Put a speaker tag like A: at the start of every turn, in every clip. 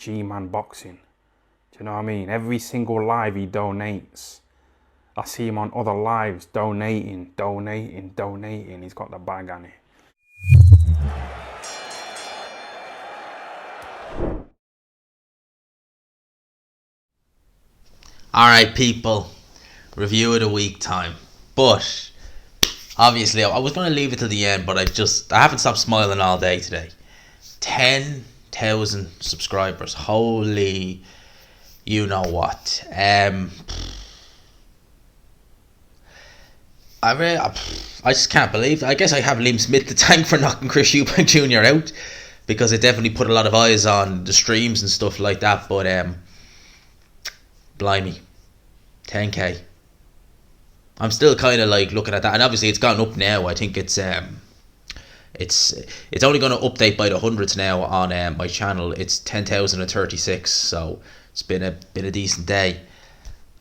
A: G-Man Boxing. Do you know what I mean? Every single live he donates. I see him on other lives donating. He's got the bag on it.
B: Alright, people. Review of the week time. But obviously I was going to leave it till the end, but I haven't stopped smiling all day today. 10,000 subscribers. Holy you know what. I just can't believe. I guess I have Liam Smith to thank for knocking Chris Eubank Jr. out, because it definitely put a lot of eyes on the streams and stuff like that. But blimey, 10k. I'm still kind of like looking at that, and obviously it's gone up now. I think it's only going to update by the hundreds now on my channel. It's 10,036, so it's been a decent day.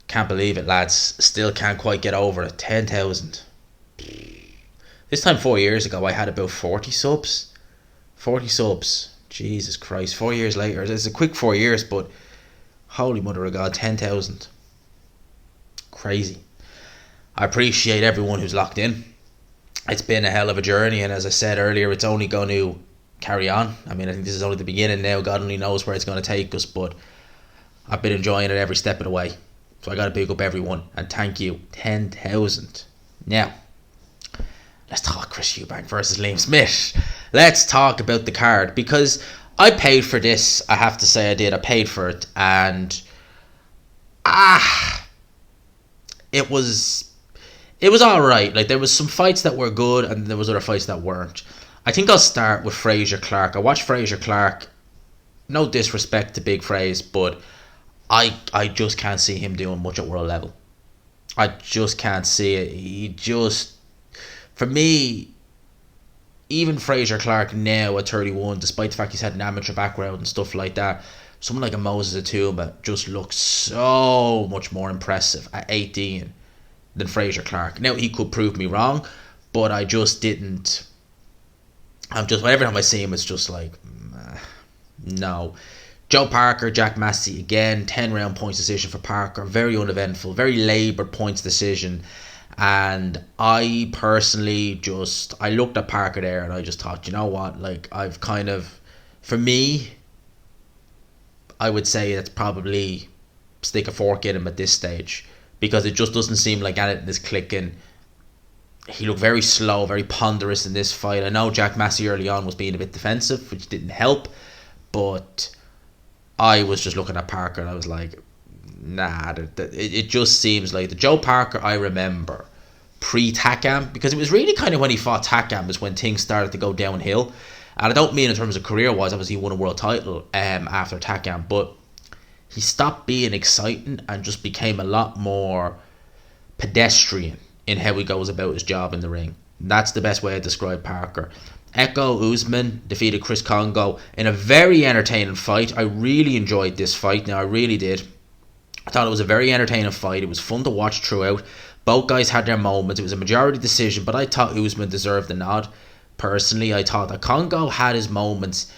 B: Can't believe it, lads. Still can't quite get over it. 10,000. This time 4 years ago, I had about 40 subs. 40 subs. Jesus Christ. 4 years later. It's a quick 4 years, but holy mother of God, 10,000. Crazy. I appreciate everyone who's locked in. It's been a hell of a journey, and as I said earlier, it's only going to carry on. I mean, I think this is only the beginning now. God only knows where it's going to take us, but I've been enjoying it every step of the way. So I got to big up everyone, and thank you. 10,000. Now, let's talk Chris Eubank versus Liam Smith. Let's talk about the card, because I paid for this. I have to say I did. I paid for it, and it was alright. Like, there was some fights that were good, and there was other fights that weren't. I think I'll start with Fraser Clark. I watched Fraser Clark. No disrespect to Big Fraser, but I just can't see him doing much at world level. I just can't see it. He just, for me, even Fraser Clark now at 31, despite the fact he's had an amateur background and stuff like that, someone like a Moses Atuma just looks so much more impressive at 18 than Fraser Clark. Now, he could prove me wrong, but I just didn't. Every time I see him, it's just like, no. Joe Parker, Jack Massey, again, 10-round points decision for Parker. Very uneventful, very laboured points decision. And I personally I looked at Parker there and I just thought, you know what, like, I've kind of, for me, I would say that's probably stick a fork in him at this stage, because it just doesn't seem like anything is clicking. He looked very slow, very ponderous in this fight. I know Jack Massey early on was being a bit defensive, which didn't help, but I was just looking at Parker and I was like, nah, it just seems like the Joe Parker I remember pre-Takam, because it was really kind of when he fought Takam is when things started to go downhill. And I don't mean in terms of career-wise, obviously he won a world title after Takam, but he stopped being exciting and just became a lot more pedestrian in how he goes about his job in the ring. That's the best way to describe Parker. Echo Usman defeated Chris Kongo in a very entertaining fight. I really enjoyed this fight. Now, I really did. I thought it was a very entertaining fight. It was fun to watch throughout. Both guys had their moments. It was a majority decision, but I thought Usman deserved the nod. Personally, I thought that Kongo had his moments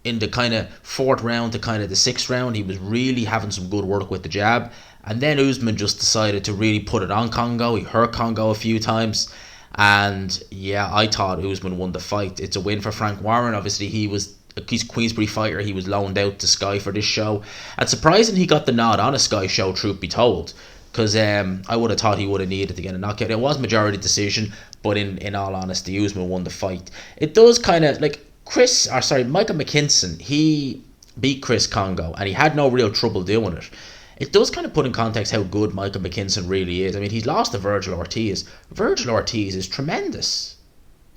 B: in the kind of fourth round to kind of the sixth round. He was really having some good work with the jab. And then Usman just decided to really put it on Kongo. He hurt Kongo a few times. And yeah, I thought Usman won the fight. It's a win for Frank Warren. Obviously, he's a Queensbury fighter. He was loaned out to Sky for this show. And surprising he got the nod on a Sky show, truth be told. Because I would have thought he would have needed to get a knockout. It was majority decision, but in all honesty, Usman won the fight. It does kind of, like, Michael McKinson, he beat Chris Kongo, and he had no real trouble doing it. It does kind of put in context how good Michael McKinson really is. I mean, he's lost to Virgil Ortiz. Virgil Ortiz is tremendous.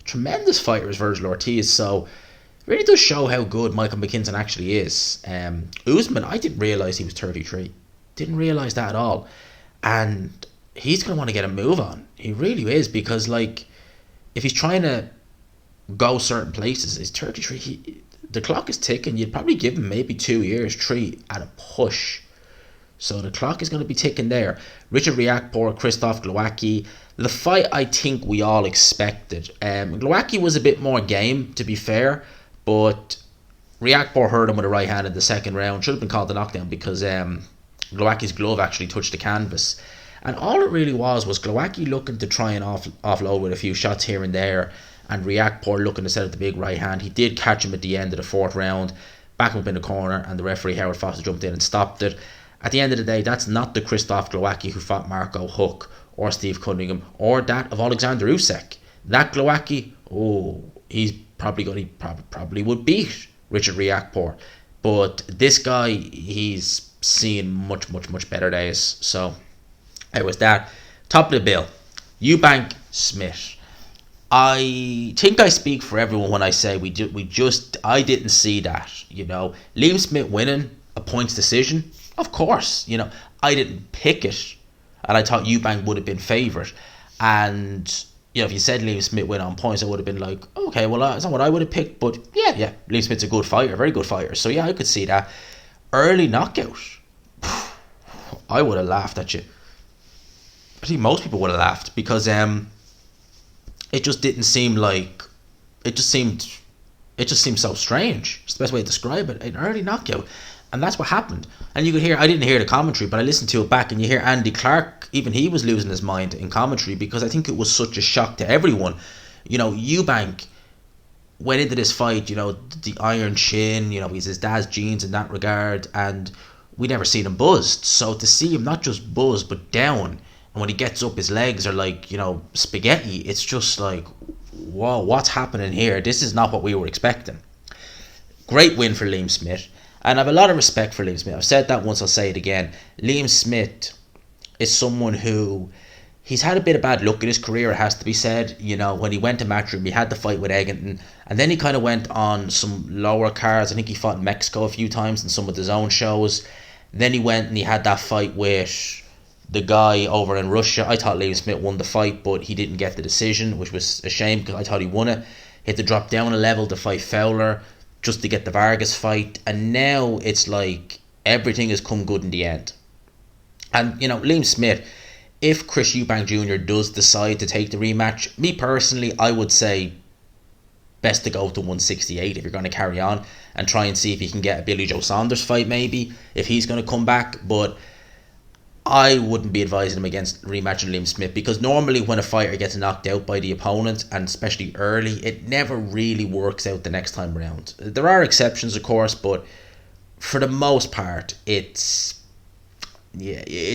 B: Tremendous fighter is Virgil Ortiz. So, it really does show how good Michael McKinson actually is. Usman, I didn't realise he was 33. Didn't realise that at all. And he's going to want to get a move on. He really is, because, like, if he's trying to go certain places, he's 33. The clock is ticking. You'd probably give him maybe 2 years, 3 at a push. So the clock is going to be ticking there. Richard Riakporhe, Krzysztof Glowacki. The fight I think we all expected. Glowacki was a bit more game, to be fair. But Riakporhe hurt him with a right hand in the second round. Should have been called a knockdown because Glowacki's glove actually touched the canvas. And all it really was Glowacki looking to try and offload with a few shots here and there, and Riakporhe looking to set up the big right hand. He did catch him at the end of the fourth round, back him up in the corner, and the referee Howard Foster jumped in and stopped it. At the end of the day, that's not the Krzysztof Glowacki who fought Marco Huck or Steve Cunningham or that of Alexander Usyk. That Glowacki, he's probably would beat Richard Riakporhe. But this guy, he's seen much better days. So it was that. Top of the bill, Eubank Smith. I think I speak for everyone when I say I didn't see that. Liam Smith winning a points decision, of course. I didn't pick it, and I thought Eubank would have been favourite. And if you said Liam Smith win on points, I would have been like, okay, well, that's not what I would have picked. But yeah, Liam Smith's a good fighter, very good fighter. So yeah, I could see that. Early knockout, I would have laughed at you. I think most people would have laughed because it just didn't seem like it just seemed so strange. It's the best way to describe it. An early knockout. And that's what happened. And you could hear, I didn't hear the commentary, but I listened to it back, and you hear Andy Clark, even he was losing his mind in commentary because I think it was such a shock to everyone. Eubank went into this fight, the iron chin, he's his dad's genes in that regard, and we never seen him buzzed. So to see him not just buzzed, but down, and when he gets up, his legs are like, spaghetti, it's just like, whoa, what's happening here? This is not what we were expecting. Great win for Liam Smith. And I have a lot of respect for Liam Smith. I've said that once, I'll say it again. Liam Smith is someone who, he's had a bit of bad luck in his career, it has to be said. When he went to Matchroom, he had the fight with Eggington, and then he kind of went on some lower cards. I think he fought in Mexico a few times in some of his own shows. Then he went and he had that fight with the guy over in Russia. I thought Liam Smith won the fight, but he didn't get the decision, which was a shame because I thought he won it. He had to drop down a level to fight Fowler just to get the Vargas fight, and now it's like everything has come good in the end. And Liam Smith, if Chris Eubank Jr. does decide to take the rematch, me personally, I would say best to go to 168 if you're going to carry on and try and see if he can get a Billy Joe Saunders fight, maybe, if he's going to come back. But I wouldn't be advising him against rematching Liam Smith, because normally when a fighter gets knocked out by the opponent, and especially early, it never really works out the next time around. There are exceptions, of course, but for the most part, it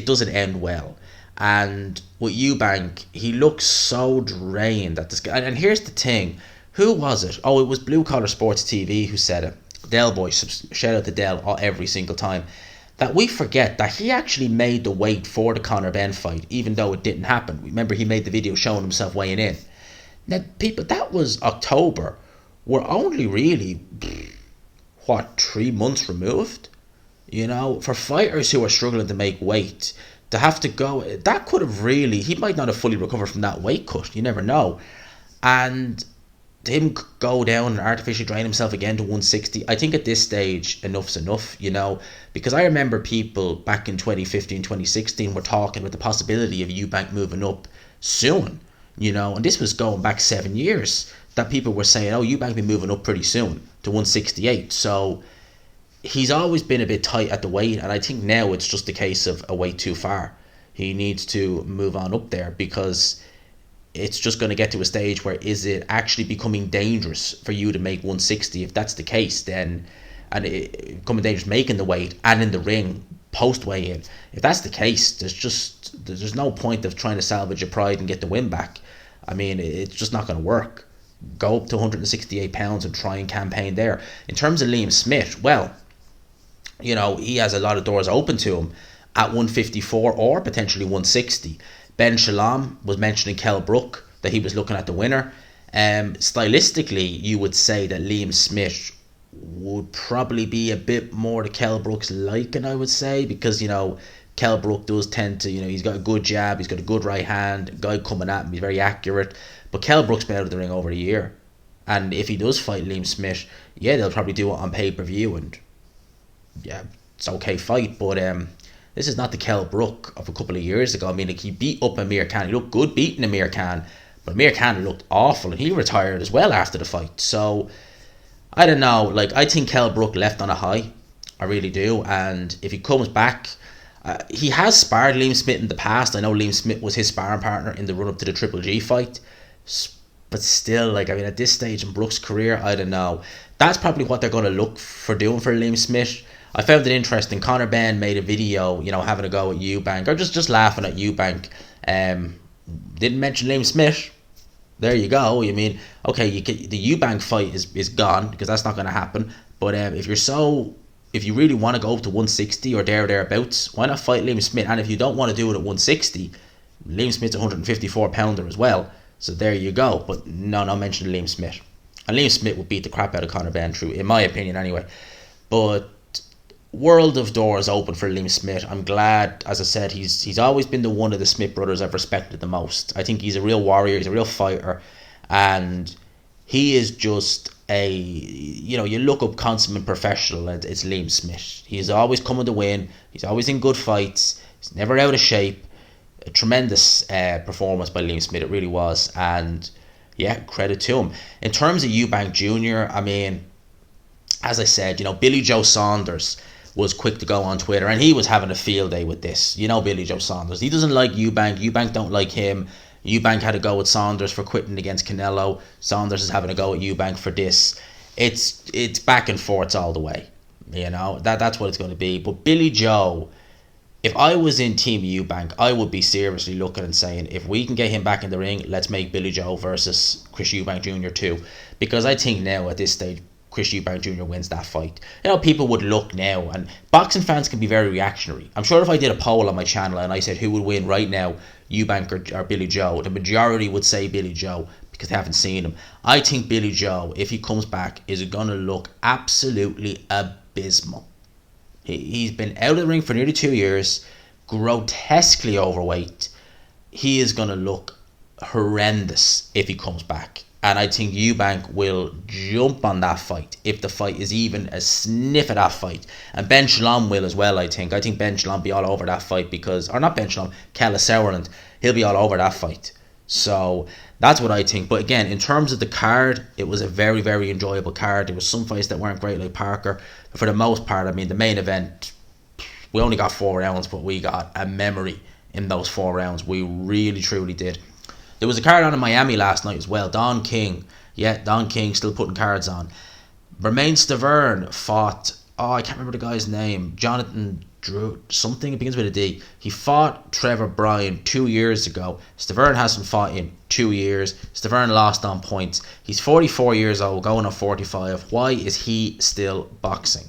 B: doesn't end well. And with Eubank, he looks so drained at this guy. And here's the thing, who was it? Oh, it was Blue Collar Sports TV who said it. Del Boy, shout out to Del every single time. That we forget that he actually made the weight for the Conor Benn fight, even though it didn't happen. Remember, he made the video showing himself weighing in. Now, people, that was October. We're only really, 3 months removed? For fighters who are struggling to make weight, to have to go, that could have really, he might not have fully recovered from that weight cut. You never know. And to him go down and artificially drain himself again to 160, I think at this stage enough's enough, because I remember people back in 2015, 2016 were talking with the possibility of Eubank moving up soon, and this was going back 7 years that people were saying, Eubank be moving up pretty soon to 168. So he's always been a bit tight at the weight, and I think now it's just a case of a weight too far. He needs to move on up there, because it's just going to get to a stage where is it actually becoming dangerous for you to make 160? If that's the case, then, and it becoming dangerous making the weight and in the ring post weigh-in, if that's the case, there's no point of trying to salvage your pride and get the win back. I mean, it's just not going to work. Go up to 168 pounds and try and campaign there. In terms of Liam Smith, well, he has a lot of doors open to him at 154 or potentially 160. Ben Shalom was mentioning Kell Brook, that he was looking at the winner. Stylistically, you would say that Liam Smith would probably be a bit more to Kell Brook's liking, I would say, because, Kell Brook does tend to, he's got a good jab, he's got a good right hand, a guy coming at him, he's very accurate. But Kell Brook's been out of the ring over a year. And if he does fight Liam Smith, yeah, they'll probably do it on pay-per-view, and yeah, it's an okay fight, but this is not the Kell Brook of a couple of years ago. I mean, he beat up Amir Khan. He looked good beating Amir Khan, but Amir Khan looked awful, and he retired as well after the fight. So I don't know. Like, I think Kell Brook left on a high. I really do. And if he comes back, he has sparred Liam Smith in the past. I know Liam Smith was his sparring partner in the run up to the Triple G fight. But still, like, I mean, at this stage in Brook's career, I don't know. That's probably what they're going to look for doing for Liam Smith. I found it interesting. Conor Benn made a video, having a go at Eubank, or just laughing at Eubank. Didn't mention Liam Smith. There you go. You mean, okay, the Eubank fight is gone because that's not going to happen. But if you really want to go up to 160 or thereabouts, why not fight Liam Smith? And if you don't want to do it at 160, Liam Smith's a 154 pounder as well. So there you go. But no mention of Liam Smith. And Liam Smith would beat the crap out of Conor Benn, true, in my opinion anyway. But world of doors open for Liam Smith. I'm glad, as I said, he's always been the one of the Smith brothers I've respected the most. I think he's a real warrior, he's a real fighter, and he is just you look up consummate professional, it's Liam Smith. He's always coming to win, he's always in good fights, he's never out of shape. A tremendous performance by Liam Smith, it really was, and yeah, credit to him. In terms of Eubank Jr., I mean, as I said, Billy Joe Saunders was quick to go on Twitter, and he was having a field day with this. Billy Joe Saunders, he doesn't like Eubank don't like him. Eubank had a go at Saunders for quitting against Canelo. Saunders is having a go at Eubank for this. It's back and forth all the way. That's what it's going to be. But Billy Joe, if I was in Team Eubank, I would be seriously looking and saying, if we can get him back in the ring, let's make Billy Joe versus Chris Eubank Jr. too. Because I think now at this stage, Chris Eubank Jr. wins that fight. People would look now, and boxing fans can be very reactionary. I'm sure if I did a poll on my channel and I said who would win right now, Eubank or Billy Joe, the majority would say Billy Joe because they haven't seen him. I think Billy Joe, if he comes back, is going to look absolutely abysmal. He's been out of the ring for nearly 2 years, grotesquely overweight. He is going to look horrendous if he comes back. And I think Eubank will jump on that fight if the fight is even a sniff of that fight. And Ben Shalom will as well, I think. I think Ben Shalom will be all over that fight or not Ben Shalom, Kella Sauerland. He'll be all over that fight. So that's what I think. But again, in terms of the card, it was a very, very enjoyable card. There was some fights that weren't great, like Parker. But for the most part, I mean, the main event, we only got 4 rounds, but we got a memory in those 4 rounds. We really, truly did. There was a card on in Miami last night as well. Don King. Yeah, Don King still putting cards on. Bermain Stavern fought, I can't remember the guy's name. Jonathan Drew, something, it begins with a D. He fought Trevor Bryan 2 years ago. Stavern hasn't fought in 2 years. Stavern lost on points. He's 44 years old, going on 45. Why is he still boxing?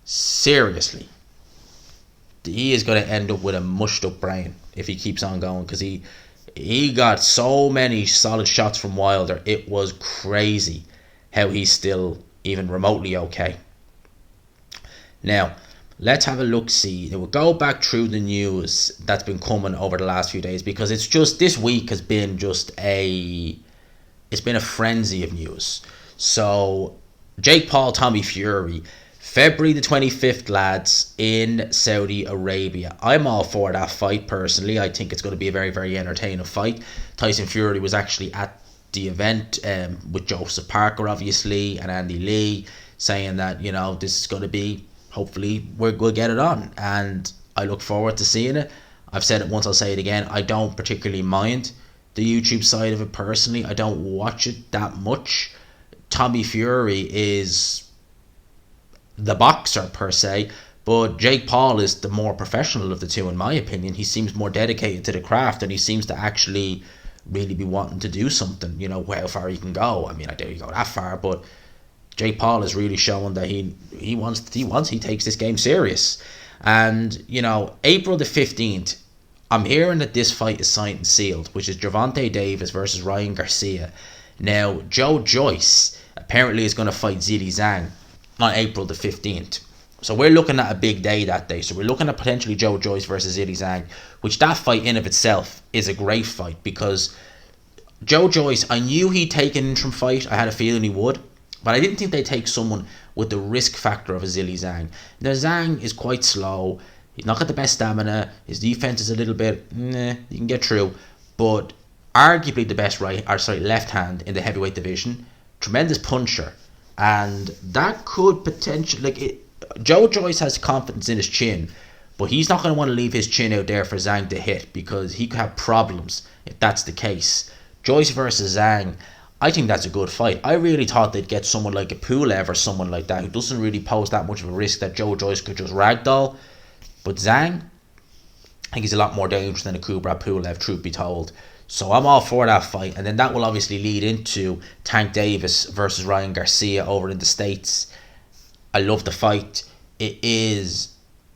B: Seriously. He is going to end up with a mushed up brain if he keeps on going, because he got so many solid shots from Wilder. It was crazy how he's still even remotely okay. Now, let's have a look-see. We'll go back through the news that's been coming over the last few days, because it's just, this week has been just it's been a frenzy of news. So, Jake Paul, Tommy Fury, February the 25th, lads, in Saudi Arabia. I'm all for that fight, personally. I think it's going to be a very, very entertaining fight. Tyson Fury was actually at the event with Joseph Parker, obviously, and Andy Lee, saying that, this is going to be, hopefully, we'll get it on. And I look forward to seeing it. I've said it once, I'll say it again. I don't particularly mind the YouTube side of it, personally. I don't watch it that much. Tommy Fury is the boxer per se, but Jake Paul is the more professional of the two, in my opinion. He seems more dedicated to the craft, and he seems to actually really be wanting to do something, how far he can go. I mean, I doubt he go that far, but Jake Paul is really showing that he takes this game serious. And April the 15th, I'm hearing that this fight is signed and sealed, which is Gervonta Davis versus Ryan Garcia. Now, Joe Joyce apparently is going to fight Zhilei Zhang on April the 15th. So we're looking at a big day that day. So we're looking at potentially Joe Joyce versus Zhilei Zhang, which that fight in of itself is a great fight, because Joe Joyce, I knew he'd take an interim fight. I had a feeling he would, but I didn't think they'd take someone with the risk factor of a Zhilei Zhang. Now, Zhang is quite slow. He's not got the best stamina. His defense is a little bit, you can get through, but arguably the best left hand in the heavyweight division. Tremendous puncher. and that could potentially Joe Joyce has confidence in his chin, but he's not going to want to leave his chin out there for Zhang to hit, because he could have problems if that's the case. Joyce versus Zhang, I think that's a good fight. I really thought they'd get someone like a Pulev or someone like that who doesn't really pose that much of a risk that Joe Joyce could just ragdoll. But Zhang, I think he's a lot more dangerous than a Kubrat Pulev, truth be told. So I'm all for that fight. And then that will obviously lead into Tank Davis versus Ryan Garcia over in the States. I love the fight. It is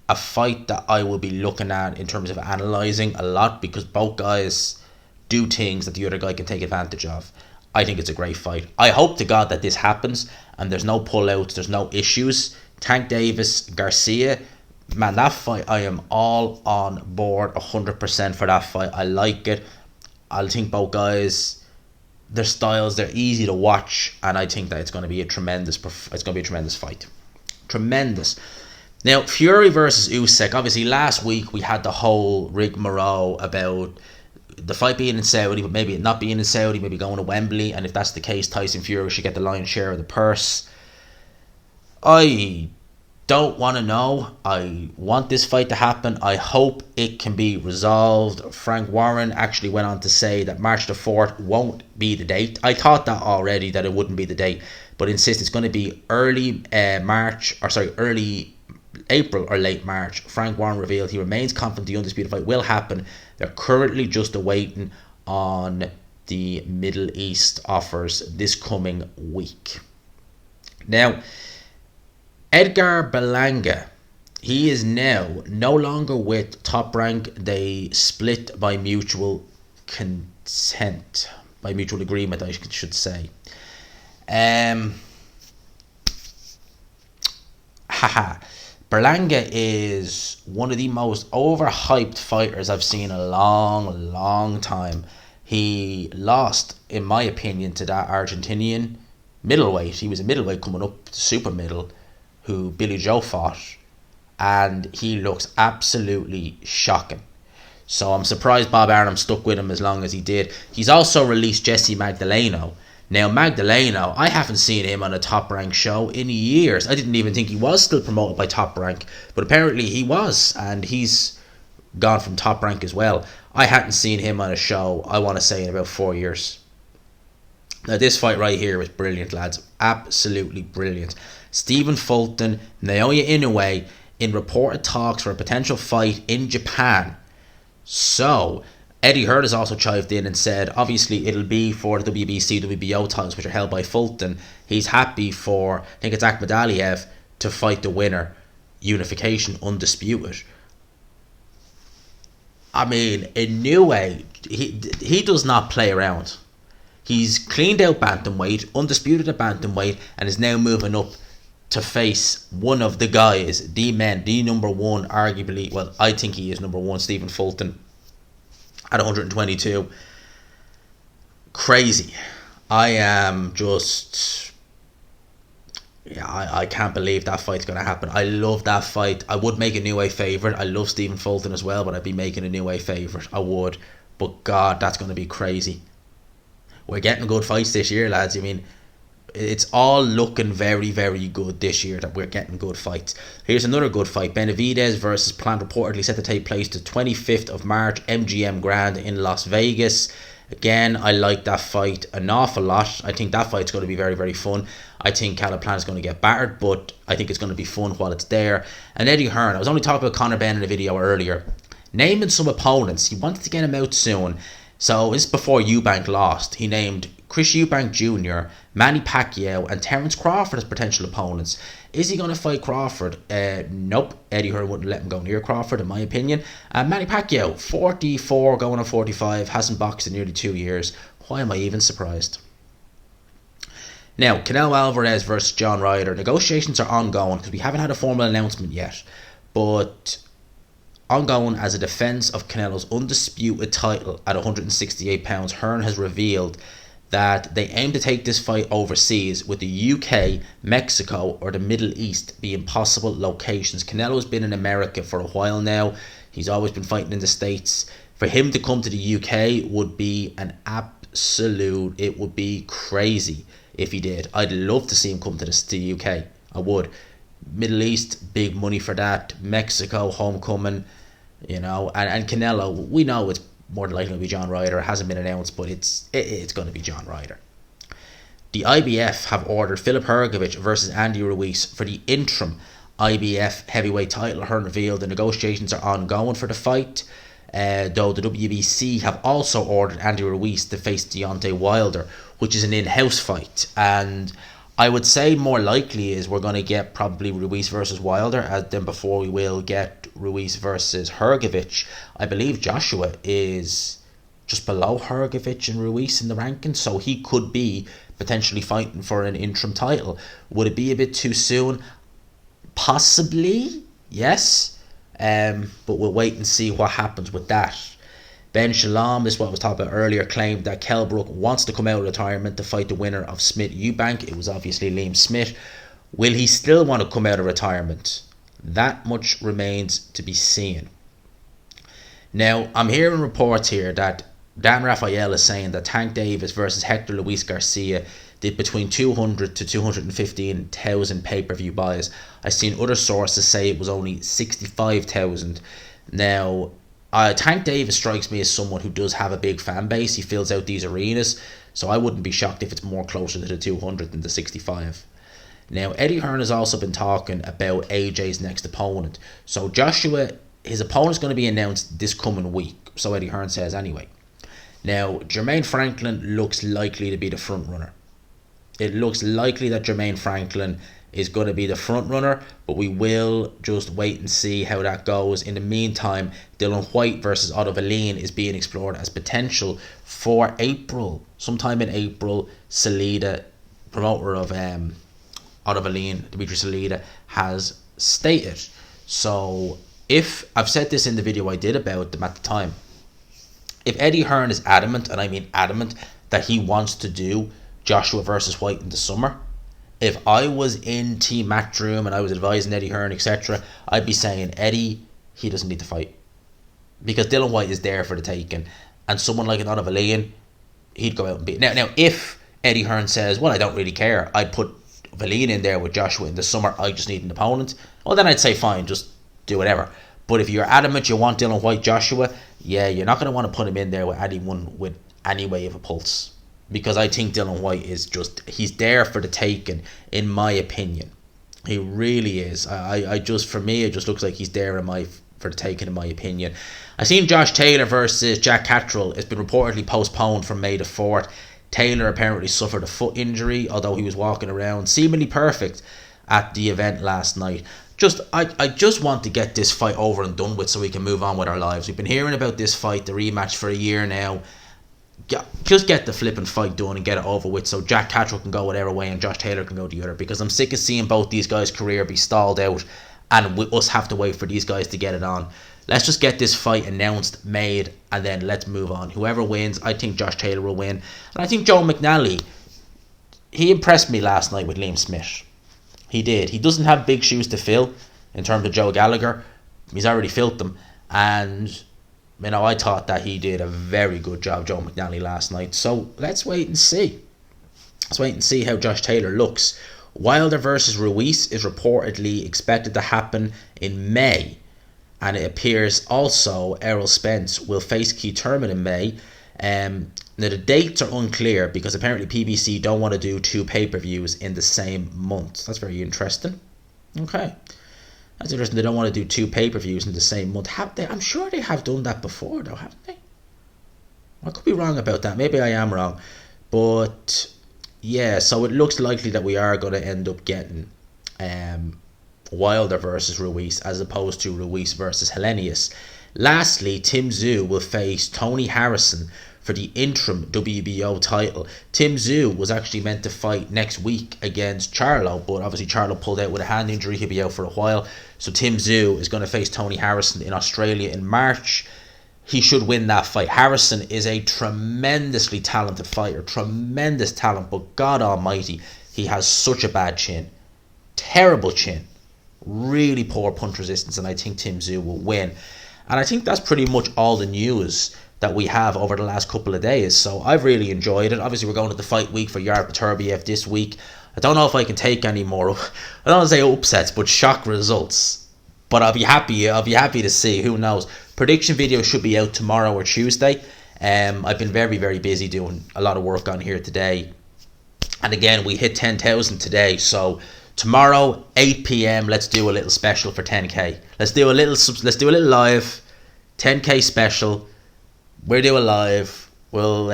B: a fight that I will be looking at in terms of analysing a lot, because both guys do things that the other guy can take advantage of. I think it's a great fight. I hope to God that this happens and there's no pullouts, there's no issues. Tank Davis, Garcia, man, that fight, I am all on board 100% for that fight. I like it. I think both guys, their styles, they're easy to watch, and I think that it's going to be a tremendous fight. Tremendous. Now, Fury versus Usyk. Obviously, last week we had the whole rigmarole about the fight being in Saudi, but maybe it not being in Saudi, maybe going to Wembley, and if that's the case, Tyson Fury should get the lion's share of the purse. I don't want to know. I want this fight to happen. I hope it can be resolved. Frank Warren actually went on to say that March the 4th won't be the date. I thought that already, that it wouldn't be the date, but insists it's going to be early April or late March. Frank Warren revealed he remains confident the undisputed fight will happen. They're currently just awaiting on the Middle East offers this coming week. Now, Edgar Berlanga, he is now no longer with Top Rank. They split by mutual consent, by mutual agreement, I should say. Berlanga is one of the most overhyped fighters I've seen in a long, long time. He lost, in my opinion, to that Argentinian middleweight. He was a middleweight coming up to super middle, who Billy Joe fought, and he looks absolutely shocking. So I'm surprised Bob Arum stuck with him as long as he did. He's also released Jesse Magdaleno. Now, Magdaleno, I haven't seen him on a Top Rank show in years. I didn't even think he was still promoted by Top Rank, but apparently he was, and he's gone from Top Rank as well. I hadn't seen him on a show, I want to say, in about 4 years. Now, this fight right here is brilliant, lads. Absolutely brilliant. Stephen Fulton, Naoya Inoue in reported talks for a potential fight in Japan. So, Eddie Hearn has also chived in and said, obviously it'll be for the WBC, WBO titles, which are held by Fulton. He's happy for, I think it's Akhmed Aliev, to fight the winner. Unification, undisputed. I mean, Inoue, he does not play around. He's cleaned out bantamweight, undisputed at bantamweight, and is now moving up to face one of the guys, the number one, arguably, well, I think he is number one, Stephen Fulton, at 122. Crazy. I am just... Yeah, I can't believe that fight's going to happen. I love that fight. I would make a Inoue favourite. I love Stephen Fulton as well, but I'd be making a Inoue favourite. I would. But God, that's going to be crazy. We're getting good fights this year, lads. I mean, it's all looking very, very good this year that we're getting good fights. Here's another good fight. Benavidez versus Plant, reportedly set to take place the 25th of March, MGM Grand in Las Vegas. Again, I like that fight an awful lot. I think that fight's going to be very, very fun. I think Caleb Plant is going to get battered, but I think it's going to be fun while it's there. And Eddie Hearn, I was only talking about Conor Benn in a video earlier. Naming some opponents. He wanted to get him out soon. So this is before Eubank lost. He named Chris Eubank Jr., Manny Pacquiao, and Terence Crawford as potential opponents. Is he going to fight Crawford? Nope. Eddie Hearn wouldn't let him go near Crawford, in my opinion. Manny Pacquiao, 44, going on 45, hasn't boxed in nearly 2 years. Why am I even surprised? Now, Canelo Alvarez versus John Ryder. Negotiations are ongoing because we haven't had a formal announcement yet. But ongoing as a defence of Canelo's undisputed title at 168 pounds, Hearn has revealed that they aim to take this fight overseas, with the UK, Mexico, or the Middle East being possible locations. Canelo's been in America for a while now. He's always been fighting in the States. For him to come to the UK would be an absolute, it would be crazy. if he did. I'd love to see him come to the UK. I would. Middle East, big money for that. Mexico, homecoming, and Canelo, we know it's more than likely going to be John Ryder. It hasn't been announced, but it's going to be John Ryder. The IBF have ordered Filip Hrgović versus Andy Ruiz for the interim IBF heavyweight title. Hearn revealed the negotiations are ongoing for the fight, though the WBC have also ordered Andy Ruiz to face Deontay Wilder, which is an in-house fight. And I would say more likely is we're going to get probably Ruiz versus Wilder than before we will get Ruiz versus Hrgović. I believe Joshua is just below Hrgović and Ruiz in the rankings, so he could be potentially fighting for an interim title. Would it be a bit too soon? Possibly, yes. But we'll wait and see what happens with that. Ben Shalom, this is what I was talking about earlier, claimed that Kell Brook wants to come out of retirement to fight the winner of Smith Eubank. It was obviously Liam Smith. Will he still want to come out of retirement? That much remains to be seen. Now, I'm hearing reports here that Dan Rafael is saying that Tank Davis versus Hector Luis Garcia did between 200 to 215,000 pay-per-view buys. I've seen other sources say it was only 65,000. Now, Tank Davis strikes me as someone who does have a big fan base. He fills out these arenas, so I wouldn't be shocked if it's more closer to the 200 than the 65. Now, Eddie Hearn has also been talking about AJ's next opponent. So Joshua, his opponent's going to be announced this coming week, so Eddie Hearn says anyway. Now, Jermaine Franklin looks likely to be the front runner. It looks likely that Jermaine Franklin is going to be the front runner, but we will just wait and see how that goes. In the meantime, Dylan White versus Otto Wallin is being explored as potential for April. Sometime in April, Salida, promoter of Otto Wallin, Dimitri Salida, has stated. So, if I've said this in the video I did about them at the time, if Eddie Hearn is adamant, and I mean adamant, that he wants to do Joshua versus White in the summer, if I was in Team Matchroom and I was advising Eddie Hearn, etc., I'd be saying, Eddie, he doesn't need to fight. Because Dylan White is there for the taking. And someone like an Otto Wallin, he'd go out and beat. Now, if Eddie Hearn says, well, I don't really care, I'd put Wallin in there with Joshua in the summer, I just need an opponent, well, then I'd say, fine, just do whatever. But if you're adamant you want Dylan White Joshua, yeah, you're not going to want to put him in there with anyone with any way of a pulse. Because I think Dylan White is just, he's there for the taking, in my opinion. He really is. I just, for me, it just looks like he's there for the taking, in my opinion. I seen Josh Taylor versus Jack Catterall. It's been reportedly postponed from May the 4th. Taylor apparently suffered a foot injury, although he was walking around seemingly perfect at the event last night. I just want to get this fight over and done with so we can move on with our lives. We've been hearing about this fight, the rematch, for a year now. Just get the flipping fight done and get it over with so Jack Catterall can go whatever way and Josh Taylor can go the other, because I'm sick of seeing both these guys' career be stalled out and us have to wait for these guys to get it on. Let's just get this fight announced, made, and then let's move on. Whoever wins, I think Josh Taylor will win. And I think Joe McNally, he impressed me last night with Liam Smith. He did. He doesn't have big shoes to fill in terms of Joe Gallagher. He's already filled them. And, I thought that he did a very good job, Joe McNally, last night. So, let's wait and see. Let's wait and see how Josh Taylor looks. Wilder versus Ruiz is reportedly expected to happen in May. And it appears also Errol Spence will face Keith Thurman in May. Now, the dates are unclear because apparently PBC don't want to do two pay-per-views in the same month. That's very interesting. Okay. That's interesting. They don't want to do two pay-per-views in the same month. Have they? I'm sure they have done that before, though, haven't they? I could be wrong about that. Maybe I am wrong. But, yeah, so it looks likely that we are going to end up getting Wilder versus Ruiz as opposed to Ruiz versus Helenius. Lastly, Tim Tszyu will face Tony Harrison for the interim WBO title. Tim Tszyu was actually meant to fight next week against Charlo, but obviously Charlo pulled out with a hand injury. He'll be out for a while. So Tim Tszyu is going to face Tony Harrison in Australia in March. He should win that fight. Harrison is a tremendously talented fighter. Tremendous talent, but God almighty, he has such a bad chin. Terrible chin. Really poor punch resistance, and I think Tim Tszyu will win. And I think that's pretty much all the news that we have over the last couple of days. So I've really enjoyed it. Obviously, we're going to the fight week for Yarp Turbiev this week. I don't know if I can take any more, I don't want to say upsets, but shock results. But I'll be happy to see. Who knows? Prediction video should be out tomorrow or Tuesday. I've been very, very busy doing a lot of work on here today. And again, we hit 10,000 today. So tomorrow, 8 p.m, let's do a little special for 10k. Let's do a little live 10k special. We're doing live. We'll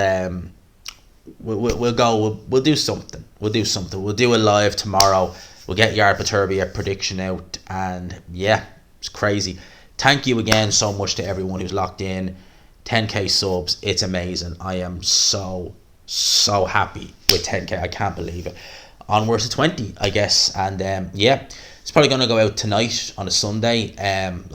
B: do something. We'll do a live tomorrow. We'll get Yarp Turbiev prediction out, and yeah, it's crazy. Thank you again so much to everyone who's locked in. 10k subs, it's amazing. I am so happy with 10k. I can't believe it. Onwards to 20, I guess, and yeah, it's probably gonna go out tonight on a Sunday.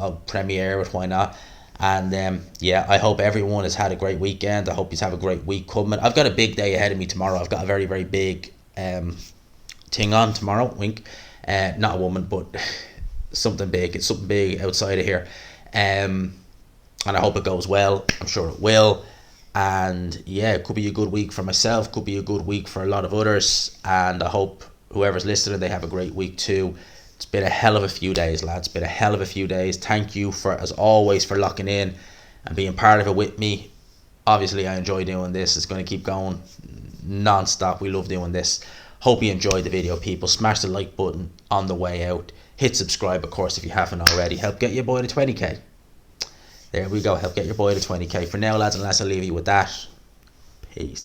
B: I'll premiere it. Why not? And yeah, I hope everyone has had a great weekend. I hope you have a great week coming. I've got a big day ahead of me tomorrow. I've got a very, very big thing on tomorrow. Wink. Not a woman, but something big. It's something big outside of here. And I hope it goes well. I'm sure it will. And yeah, it could be a good week for myself. Could be a good week for a lot of others. And I hope whoever's listening, they have a great week too. It's been a hell of a few days, lads. It's been a hell of a few days. Thank you, for as always, for locking in and being part of it with me. Obviously, I enjoy doing this. It's going to keep going non-stop. We love doing this. Hope you enjoyed the video, people. Smash the like button on the way out. Hit subscribe, of course, if you haven't already. Help get your boy to 20k. There we go. Help get your boy to 20k. For now, lads and lads, I'll leave you with that. Peace.